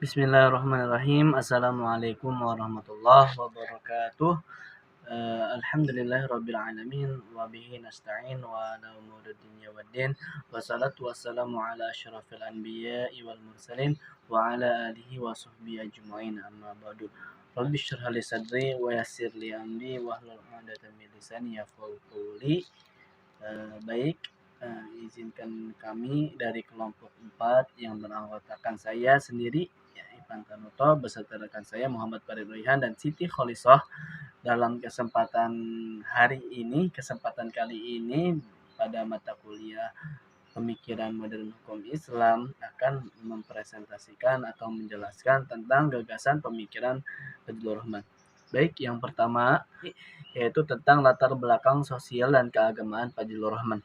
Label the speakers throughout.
Speaker 1: Bismillahirrahmanirrahim. Assalamualaikum warahmatullahi wabarakatuh. Alhamdulillahirabbil alamin wa bihi nasta'in wa ala umuri dunya waddin. Wassalatu wassalamu ala asyrafil anbiya'i wal mursalin wa ala alihi wa sahbihi ajmain. Amma ba'du. Rabbi shrah li sadri wa yassir li amri wahlul 'uqdatam min lisani yafqahu qawli. Izinkan kami dari kelompok 4 yang beranggotakan saya sendiri, Ivan Tanuto, beserta rekan saya Muhammad Farid Royhan dan Siti Kholisah. Dalam kesempatan kali ini pada mata kuliah pemikiran modern hukum Islam akan mempresentasikan atau menjelaskan tentang gagasan pemikiran Fajrul Rahman. Baik, yang pertama yaitu tentang latar belakang sosial dan keagamaan Fajrul Rahman.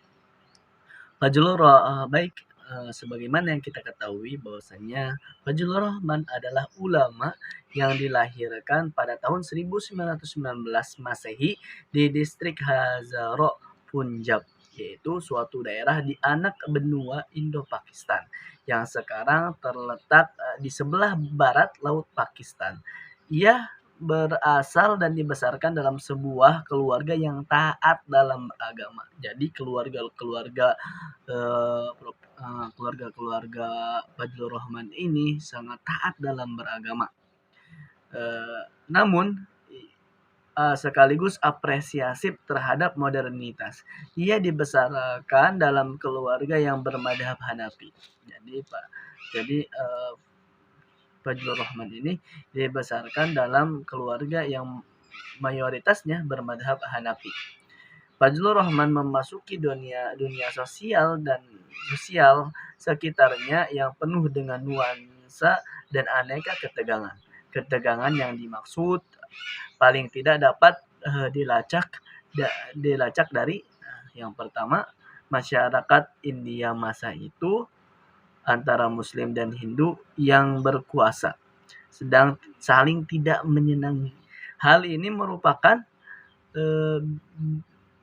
Speaker 1: Sebagaimana yang kita ketahui bahwasanya Fajrul Rahman adalah ulama yang dilahirkan pada tahun 1919 Masehi di distrik Hazara, Punjab, yaitu suatu daerah di anak benua Indo-Pakistan yang sekarang terletak di sebelah barat Laut Pakistan. Ia berasal dan dibesarkan dalam sebuah keluarga yang taat dalam agama. Jadi keluarga-keluarga Fajrul Rahman ini sangat taat dalam beragama. Namun sekaligus apresiasi terhadap modernitas. Ia dibesarkan dalam keluarga yang bermadhab Hanafi. Jadi Fajrul Rahman ini dibesarkan dalam keluarga yang mayoritasnya bermadhab Hanafi. Fajrul Rahman memasuki dunia sosial sekitarnya yang penuh dengan nuansa dan aneka ketegangan. Ketegangan yang dimaksud paling tidak dapat dilacak dari yang pertama, masyarakat India masa itu antara Muslim dan Hindu yang berkuasa sedang saling tidak menyenangi. Hal ini merupakan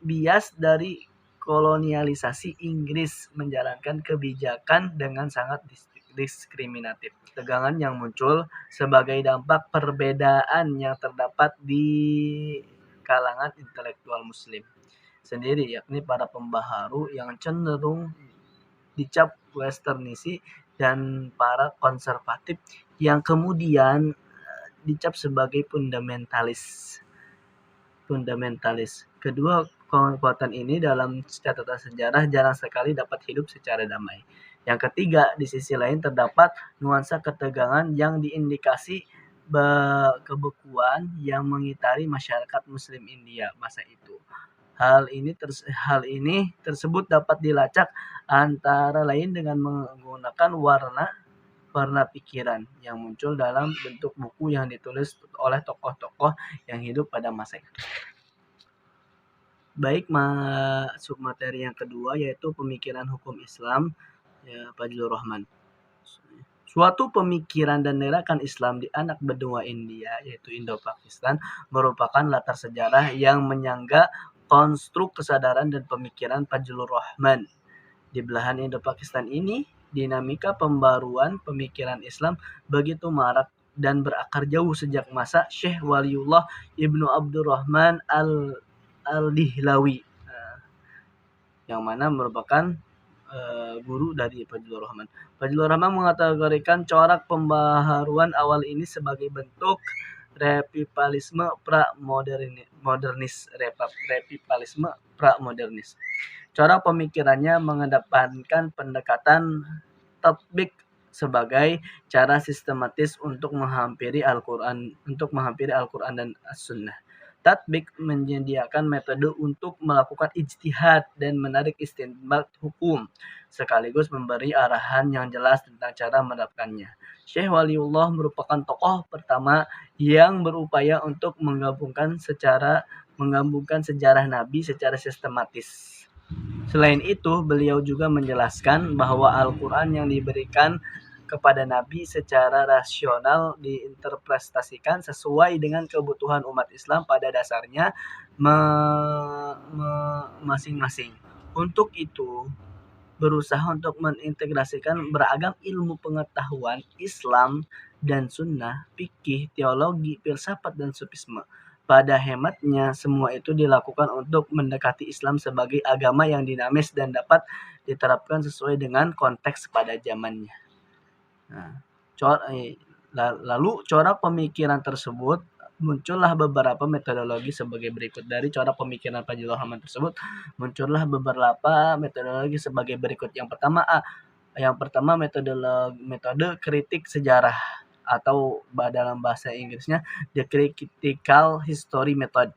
Speaker 1: bias dari kolonialisasi Inggris menjalankan kebijakan dengan sangat diskriminatif. Tegangan yang muncul sebagai dampak perbedaan yang terdapat di kalangan intelektual Muslim sendiri, yakni para pembaharu yang cenderung dicap westernisi dan para konservatif yang kemudian dicap sebagai fundamentalis. Kedua kekuatan ini dalam catatan sejarah jarang sekali dapat hidup secara damai. Yang ketiga, di sisi lain terdapat nuansa ketegangan yang diindikasi kebekuan yang mengitari masyarakat Muslim India masa itu. Hal ini tersebut dapat dilacak antara lain dengan menggunakan warna pikiran yang muncul dalam bentuk buku yang ditulis oleh tokoh-tokoh yang hidup pada masa itu. Baik, masuk materi yang kedua yaitu pemikiran hukum Islam Fajrul Rahman. Suatu pemikiran dan gerakan Islam di anak benua India yaitu Indo-Pakistan merupakan latar sejarah yang menyangga konstruk kesadaran dan pemikiran Fajrul Rahman. Di belahan Indo-Pakistan ini, dinamika pembaruan pemikiran Islam begitu marak dan berakar jauh sejak masa Syekh Waliullah Ibnu Abdurrahman Al-Dihlawi, yang mana merupakan guru dari Fajrul Rahman. Fajrul Rahman mengategorikan corak pembaharuan awal ini sebagai bentuk revivalisme pra-modernis. Corak pemikirannya mengedepankan pendekatan tatbik sebagai cara sistematis untuk menghampiri Al-Quran dan As-Sunnah. Tatbik menyediakan metode untuk melakukan ijtihad dan menarik istinbat hukum, sekaligus memberi arahan yang jelas tentang cara menerapkannya. Syekh Waliullah merupakan tokoh pertama yang berupaya untuk menggabungkan sejarah Nabi secara sistematis. Selain itu, beliau juga menjelaskan bahwa Al-Quran yang diberikan kepada Nabi secara rasional diinterpretasikan sesuai dengan kebutuhan umat Islam pada dasarnya masing-masing. Untuk itu, berusaha untuk mengintegrasikan beragam ilmu pengetahuan Islam dan Sunnah, fikih, teologi, filsafat, dan sufisme. Pada hematnya, semua itu dilakukan untuk mendekati Islam sebagai agama yang dinamis dan dapat diterapkan sesuai dengan konteks pada zamannya. Nah, lalu corak pemikiran tersebut muncullah beberapa metodologi sebagai berikut. Dari corak pemikiran Fajrul Rahman tersebut muncullah beberapa metodologi sebagai berikut. Yang pertama metode kritik sejarah atau dalam bahasa Inggrisnya the critical history method.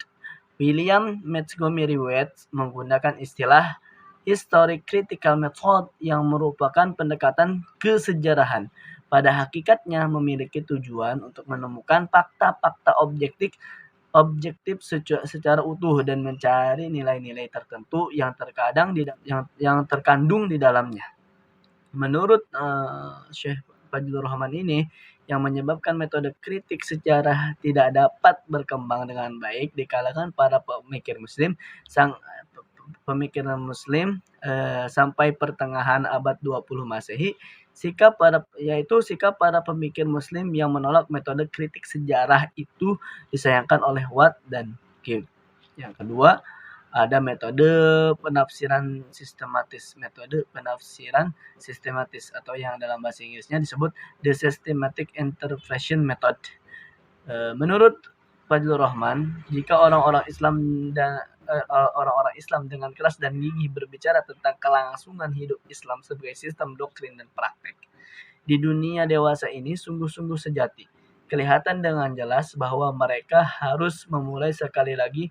Speaker 1: William Montgomery Waite menggunakan istilah historic critical method yang merupakan pendekatan kesejarahan. Pada hakikatnya memiliki tujuan untuk menemukan fakta-fakta objektif secara utuh dan mencari nilai-nilai tertentu yang terkandung di dalamnya. Menurut Syekh Fajrul Rahman ini, yang menyebabkan metode kritik sejarah tidak dapat berkembang dengan baik di kalangan para pemikir Muslim sampai pertengahan abad 20 Masehi, sikap para pemikir Muslim yang menolak metode kritik sejarah itu disayangkan oleh Watt dan Gibb. Yang kedua, ada metode penafsiran sistematis atau yang dalam bahasa Inggrisnya disebut the systematic interpretation method. Menurut Fajrul Rahman, jika orang-orang Islam dengan keras dan gigih berbicara tentang kelangsungan hidup Islam sebagai sistem doktrin dan praktek di dunia dewasa ini sungguh-sungguh sejati, kelihatan dengan jelas bahwa mereka harus memulai sekali lagi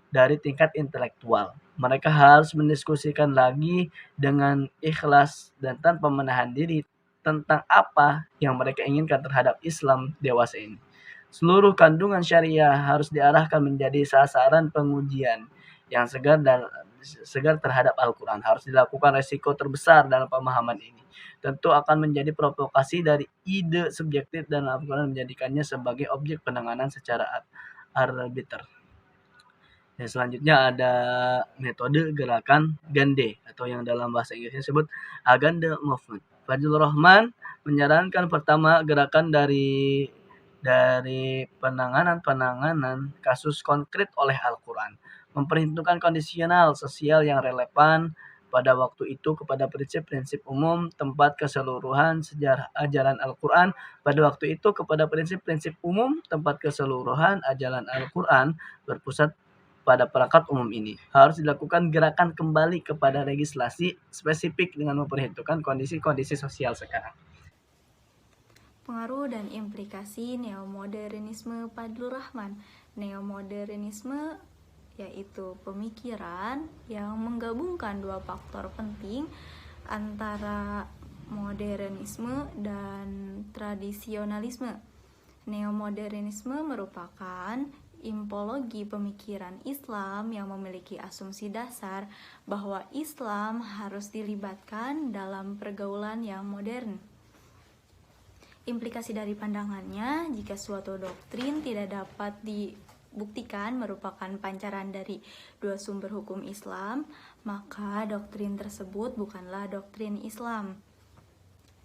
Speaker 1: dari tingkat intelektual. Mereka harus mendiskusikan lagi dengan ikhlas dan tanpa menahan diri tentang apa yang mereka inginkan terhadap Islam dewasa ini. Seluruh kandungan syariah harus diarahkan menjadi sasaran pengujian yang segar terhadap Al-Quran. Harus dilakukan resiko terbesar dalam pemahaman ini. Tentu akan menjadi provokasi dari ide subjektif dan Al-Quran menjadikannya sebagai objek penanganan secara arbiter. Dan selanjutnya ada metode gerakan Gandhi atau yang dalam bahasa Inggrisnya disebut Aganda Movement. Fajrul Rahman menyarankan pertama gerakan dari penanganan kasus konkret oleh Al-Quran, memperhitungkan kondisional sosial yang relevan pada waktu itu kepada prinsip-prinsip umum tempat keseluruhan sejarah ajaran Al-Quran pada waktu itu kepada prinsip-prinsip umum tempat keseluruhan ajaran Al-Quran berpusat pada perangkat umum ini. Harus dilakukan gerakan kembali kepada legislasi spesifik dengan memperhitungkan kondisi-kondisi sosial sekarang.
Speaker 2: Pengaruh dan implikasi neomodernisme Fajrul Rahman. Neomodernisme yaitu pemikiran yang menggabungkan dua faktor penting antara modernisme dan tradisionalisme. Neomodernisme merupakan impologi pemikiran Islam yang memiliki asumsi dasar bahwa Islam harus dilibatkan dalam pergaulan yang modern. Implikasi dari pandangannya, jika suatu doktrin tidak dapat dibuktikan merupakan pancaran dari dua sumber hukum Islam, maka doktrin tersebut bukanlah doktrin Islam.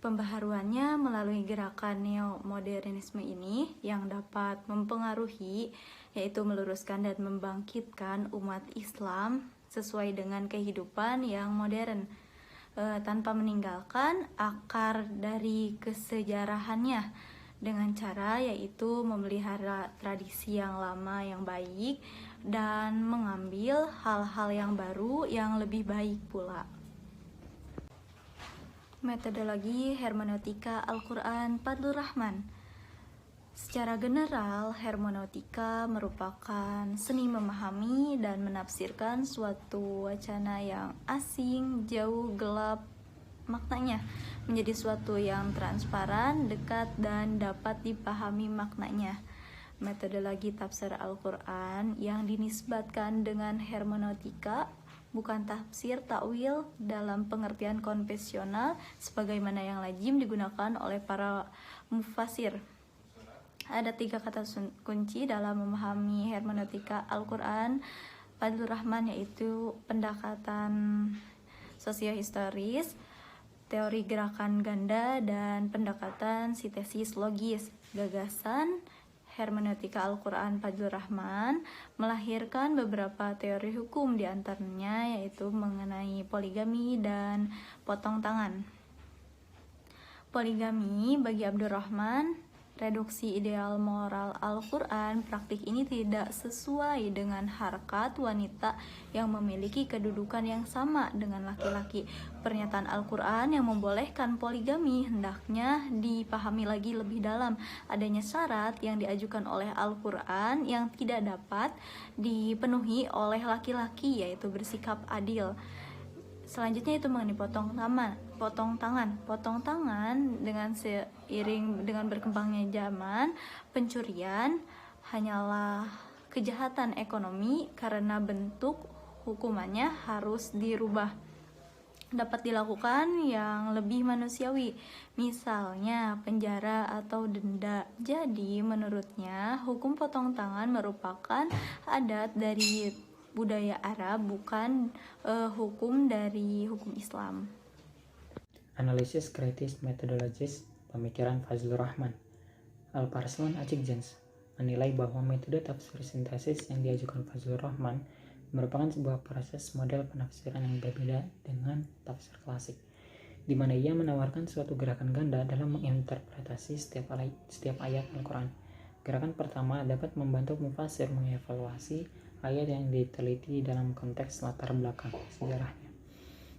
Speaker 2: Pembaharuannya melalui gerakan neomodernisme ini yang dapat mempengaruhi, yaitu meluruskan dan membangkitkan umat Islam sesuai dengan kehidupan yang modern, tanpa meninggalkan akar dari kesejarahannya, dengan cara yaitu memelihara tradisi yang lama yang baik dan mengambil hal-hal yang baru yang lebih baik pula. Metodologi hermeneutika Al-Quran Fajrul Rahman. Secara general, hermeneutika merupakan seni memahami dan menafsirkan suatu wacana yang asing, jauh, gelap maknanya menjadi suatu yang transparan, dekat, dan dapat dipahami maknanya. Metodologi tafsir Al-Quran yang dinisbatkan dengan hermeneutika bukan tafsir takwil dalam pengertian konvensional sebagaimana yang lazim digunakan oleh para mufasir. Ada 3 kata kunci dalam memahami hermeneutika Al-Quran Fajrul Rahman, yaitu pendekatan sosiohistoris, teori gerakan ganda, dan pendekatan sintesis logis. Gagasan hermeneutika Al-Quran Fazlur Rahman melahirkan beberapa teori hukum, diantaranya yaitu mengenai poligami dan potong tangan. Poligami bagi Abdurrahman, reduksi ideal moral Al-Quran, praktik ini tidak sesuai dengan harkat wanita yang memiliki kedudukan yang sama dengan laki-laki. Pernyataan Al-Quran yang membolehkan poligami hendaknya dipahami lagi lebih dalam. Adanya syarat yang diajukan oleh Al-Quran yang tidak dapat dipenuhi oleh laki-laki, yaitu bersikap adil. Selanjutnya itu mengenai potong tangan dengan seiring dengan berkembangnya zaman, pencurian hanyalah kejahatan ekonomi karena bentuk hukumannya harus dirubah. Dapat dilakukan yang lebih manusiawi, misalnya penjara atau denda. Jadi menurutnya hukum potong tangan merupakan adat dari budaya Arab, bukan hukum dari hukum Islam.
Speaker 3: Analisis kritis metodologis pemikiran Fazlur Rahman. Alparslan Achikjans menilai bahwa metode tafsir sintesis yang diajukan Fazlur Rahman merupakan sebuah proses model penafsiran yang berbeda dengan tafsir klasik, di mana ia menawarkan suatu gerakan ganda dalam menginterpretasi setiap ayat Al-Quran. Gerakan pertama dapat membantu mufasir mengevaluasi ayat yang diteliti dalam konteks latar belakang sejarahnya.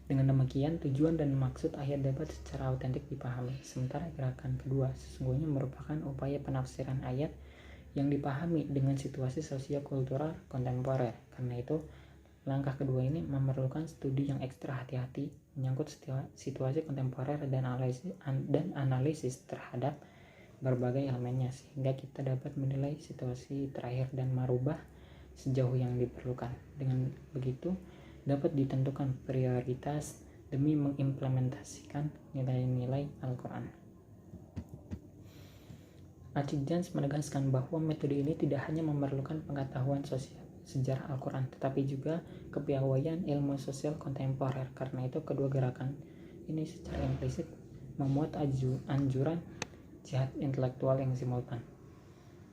Speaker 3: Dengan demikian, tujuan dan maksud ayat dapat secara autentik dipahami. Sementara gerakan kedua sesungguhnya merupakan upaya penafsiran ayat yang dipahami dengan situasi sosio-kultural kontemporer. Karena itu, langkah kedua ini memerlukan studi yang ekstra hati-hati menyangkut situasi kontemporer dan analisis terhadap berbagai elemennya, sehingga kita dapat menilai situasi terakhir dan merubah sejauh yang diperlukan. Dengan begitu, dapat ditentukan prioritas demi mengimplementasikan nilai-nilai Al-Quran. Achikjans menegaskan bahwa metode ini tidak hanya memerlukan pengetahuan sosial sejarah Al-Quran, tetapi juga kepiawaian ilmu sosial kontemporer. Karena itu, kedua gerakan ini secara implisit memuat anjuran jihad intelektual yang simultan.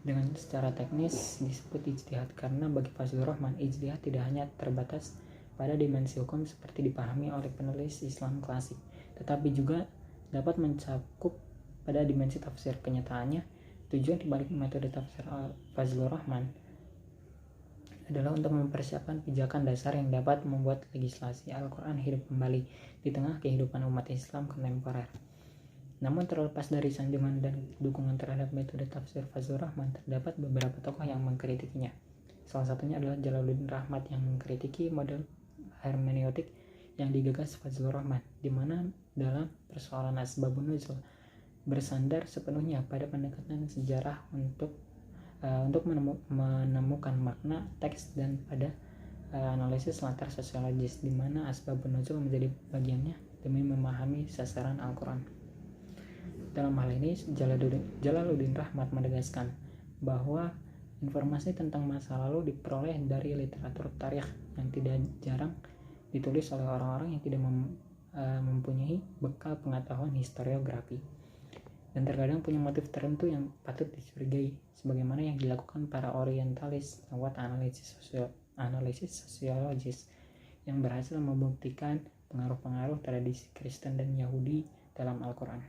Speaker 3: Dengan secara teknis disebut ijtihad, karena bagi Fazlur Rahman, ijtihad tidak hanya terbatas pada dimensi hukum seperti dipahami oleh penulis Islam klasik, tetapi juga dapat mencakup pada dimensi tafsir. Kenyataannya, tujuan dibalik metode tafsir Fazlur Rahman adalah untuk mempersiapkan pijakan dasar yang dapat membuat legislasi Al-Quran hidup kembali di tengah kehidupan umat Islam kontemporer. Namun terlepas dari sanjungan dan dukungan terhadap metode tafsir Fazlur Rahman, terdapat beberapa tokoh yang mengkritikinya. Salah satunya adalah Jalaluddin Rahmat yang mengkritiki model hermeneutik yang digagas Fazlur Rahman, di mana dalam persoalan asbabun nuzul bersandar sepenuhnya pada pendekatan sejarah untuk menemukan makna teks dan pada analisis latar sosiologis, di mana asbabun nuzul menjadi bagiannya demi memahami sasaran Al-Quran. Dalam hal ini, Jalaluddin Rahmat menegaskan bahwa informasi tentang masa lalu diperoleh dari literatur tarikh yang tidak jarang ditulis oleh orang-orang yang tidak mempunyai bekal pengetahuan historiografi, dan terkadang punya motif tertentu yang patut dicurigai, sebagaimana yang dilakukan para orientalis lewat analisis sosiologis yang berhasil membuktikan pengaruh-pengaruh tradisi Kristen dan Yahudi dalam Al-Quran.